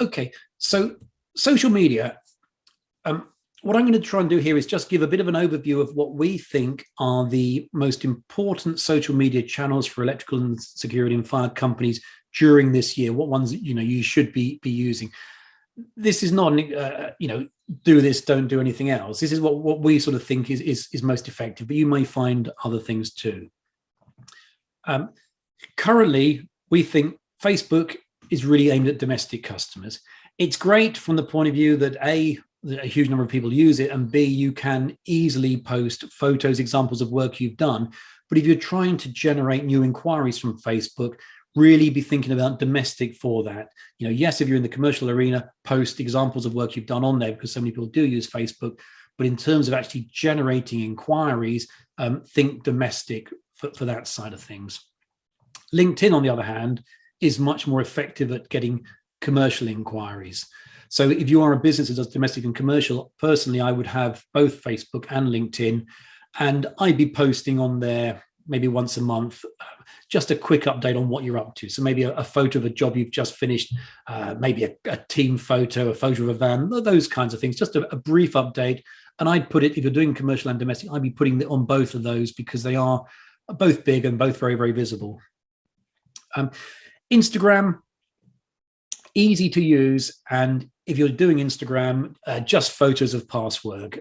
Okay, so social media. What I'm going to try and do here is just give a bit of an overview of what we think are the most important social media channels for electrical and security and fire companies during this year. What ones you should be using. This is not do this, don't do anything else. This is what we sort of think is most effective, but you may find other things too. Currently, we think Facebook is really aimed at domestic customers. It's great from the point of view that a huge number of people use it, and B, you can easily post photos, examples of work you've done. But if you're trying to generate new inquiries from Facebook, really be thinking about domestic for that. Yes, if you're in the commercial arena, post examples of work you've done on there because so many people do use Facebook. But in terms of actually generating inquiries, think domestic for that side of things. LinkedIn, on the other hand, is much more effective at getting commercial inquiries. So if you are a business that does domestic and commercial, personally, I would have both Facebook and LinkedIn, and I'd be posting on there maybe once a month, just a quick update on what you're up to. So maybe a photo of a job you've just finished, maybe a team photo, a photo of a van, those kinds of things, just a brief update. And I'd put it, if you're doing commercial and domestic, I'd be putting it on both of those because they are both big and both very, very visible. Instagram, easy to use. And if you're doing Instagram, just photos of past work.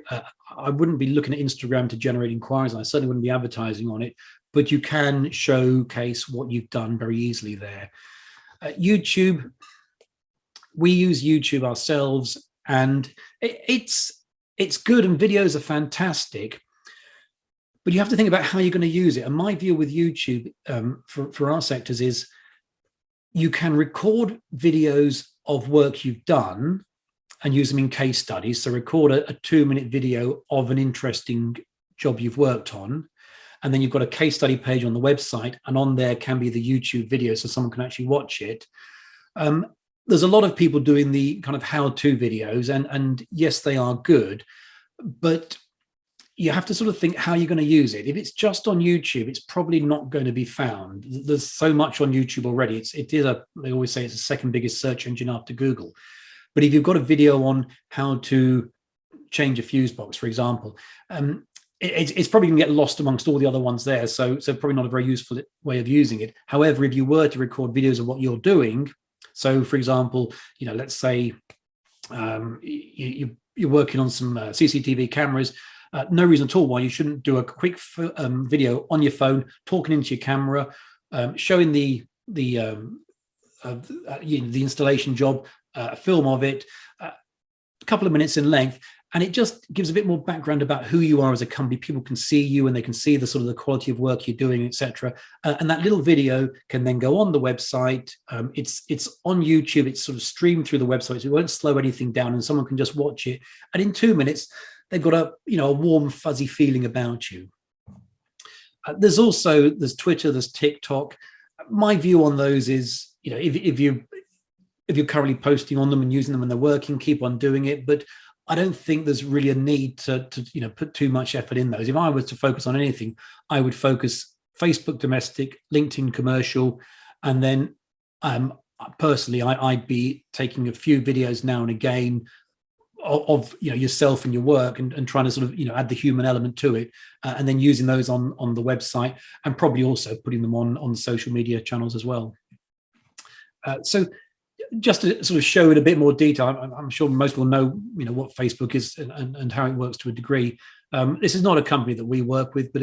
I wouldn't be looking at Instagram to generate inquiries. I certainly wouldn't be advertising on it, but you can showcase what you've done very easily there. YouTube, we use YouTube ourselves, and it's good, and videos are fantastic, but you have to think about how you're going to use it. And my view with YouTube for our sectors is you can record videos of work you've done and use them in case studies. So record a 2-minute video of an interesting job you've worked on. And then you've got a case study page on the website, and on there can be the YouTube video so someone can actually watch it. There's a lot of people doing the kind of how-to videos, and yes, they are good, but you have to sort of think how you're going to use it. If it's just on YouTube, it's probably not going to be found. There's so much on YouTube already. They always say it's the second biggest search engine after Google. But if you've got a video on how to change a fuse box, for example, it's probably going to get lost amongst all the other ones there. So probably not a very useful way of using it. However, if you were to record videos of what you're doing, so for example, let's say you're working on some CCTV cameras, no reason at all why you shouldn't do a quick video on your phone, talking into your camera, showing the installation job, a film of it, a couple of minutes in length, and it just gives a bit more background about who you are as a company. People can see you, and they can see the sort of the quality of work you're doing, etc. And that little video can then go on the website. It's on YouTube. It's sort of streamed through the website, so it won't slow anything down, and someone can just watch it. And in 2 minutes, they've got a warm, fuzzy feeling about you. There's Twitter, there's TikTok. My view on those is, if you're currently posting on them and using them and they're working, keep on doing it. But I don't think there's really a need to put too much effort in those. If I was to focus on anything, I would focus Facebook domestic, LinkedIn commercial, and then personally, I'd be taking a few videos now and again of yourself and your work, and trying to sort of add the human element to it, and then using those on the website, and probably also putting them on social media channels as well. So just to sort of show it a bit more detail, I'm sure most people know what Facebook is and how it works to a degree. This is not a company that we work with, but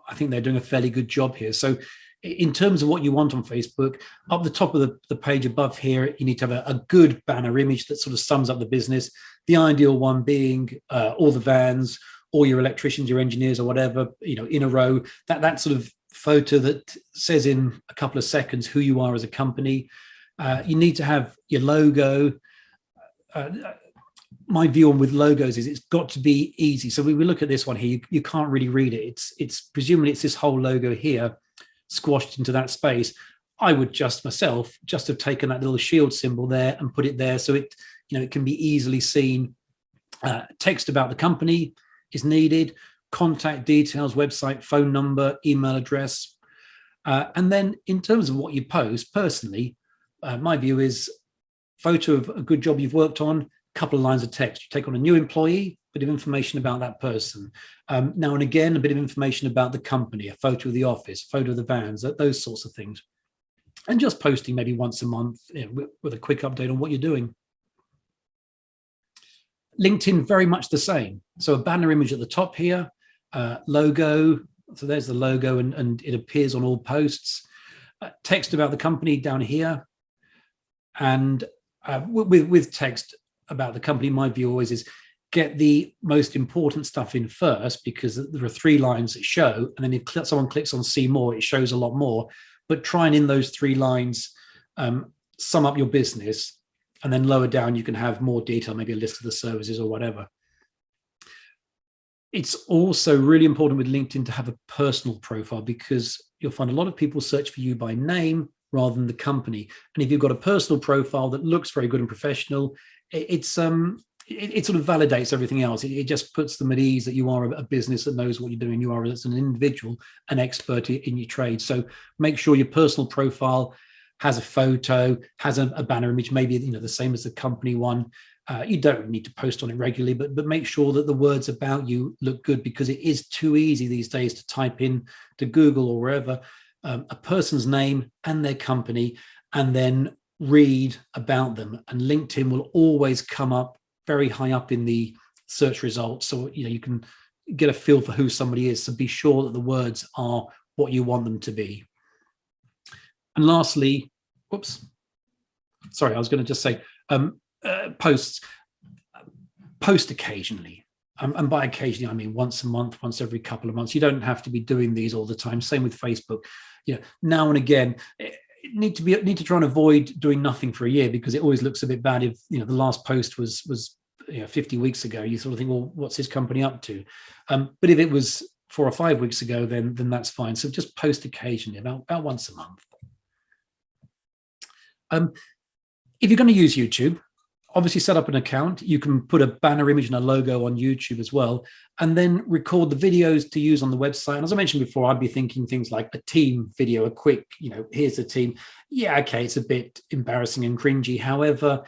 I think they're doing a fairly good job here. So in terms of what you want on Facebook, up the top of the page above here, you need to have a good banner image that sort of sums up the business. The ideal one being all the vans, all your electricians, your engineers, or whatever, in a row. That sort of photo that says in a couple of seconds who you are as a company. You need to have your logo. My view on with logos is it's got to be easy. So we look at this one here, you can't really read it. It's presumably it's this whole logo here squashed into that space. I would just have taken that little shield symbol there and put it there so it can be easily seen. Text about the company is needed, contact details, website, phone number, email address. And then in terms of what you post, personally, my view is photo of a good job you've worked on, couple of lines of text. You take on a new employee, bit of information about that person. Now and again, a bit of information about the company, a photo of the office, a photo of the vans, those sorts of things. And just posting maybe once a month, with a quick update on what you're doing. LinkedIn, very much the same. So a banner image at the top here, logo. So there's the logo, and it appears on all posts. Text about the company down here. And with text about the company, my view always is get the most important stuff in first, because there are 3 lines that show, and then if someone clicks on see more, it shows a lot more. But try and in those 3 lines, sum up your business, and then lower down you can have more detail, maybe a list of the services or whatever. It's also really important with LinkedIn to have a personal profile, because you'll find a lot of people search for you by name rather than the company. And if you've got a personal profile that looks very good and professional, it sort of validates everything else. It just puts them at ease that you are a business that knows what you're doing. You are, as an individual, an expert in your trade. So make sure your personal profile has a photo, has a banner image, maybe the same as the company one. You don't need to post on it regularly, but make sure that the words about you look good, because it is too easy these days to type in to Google or wherever a person's name and their company, and then read about them. And LinkedIn will always come up very high up in the search results, so you can get a feel for who somebody is. So be sure that the words are what you want them to be. And lastly, I was going to just say, post occasionally. And by occasionally, I mean once a month, once every couple of months. You don't have to be doing these all the time. Same with Facebook. Now and again, need to try and avoid doing nothing for a year, because it always looks a bit bad if the last post was 50 weeks ago. You sort of think, well, what's his company up to? But if it was 4 or 5 weeks ago, then that's fine. So just post occasionally, about once a month. If you're going to use YouTube, obviously set up an account. You can put a banner image and a logo on YouTube as well, and then record the videos to use on the website. And as I mentioned before, I'd be thinking things like a team video, a quick, here's the team. Yeah, okay, it's a bit embarrassing and cringy. However,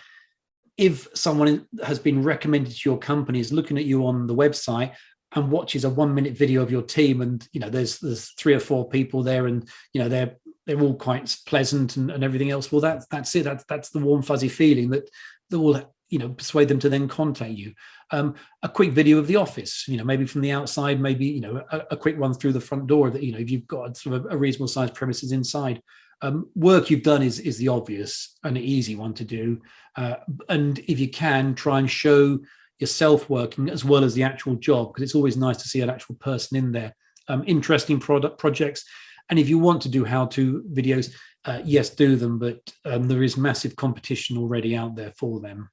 if someone has been recommended to your company, is looking at you on the website and watches a 1-minute video of your team, and there's 3 or 4 people there, and they're all quite pleasant and everything else, well, that's it. That's the warm fuzzy feeling that will persuade them to then contact you. A quick video of the office, maybe from the outside, maybe a quick one through the front door, that if you've got sort of a reasonable sized premises inside. Work you've done is the obvious and easy one to do, and if you can, try and show yourself working as well as the actual job, because it's always nice to see an actual person in there. Interesting projects, and if you want to do how-to videos, yes, do them, but there is massive competition already out there for them.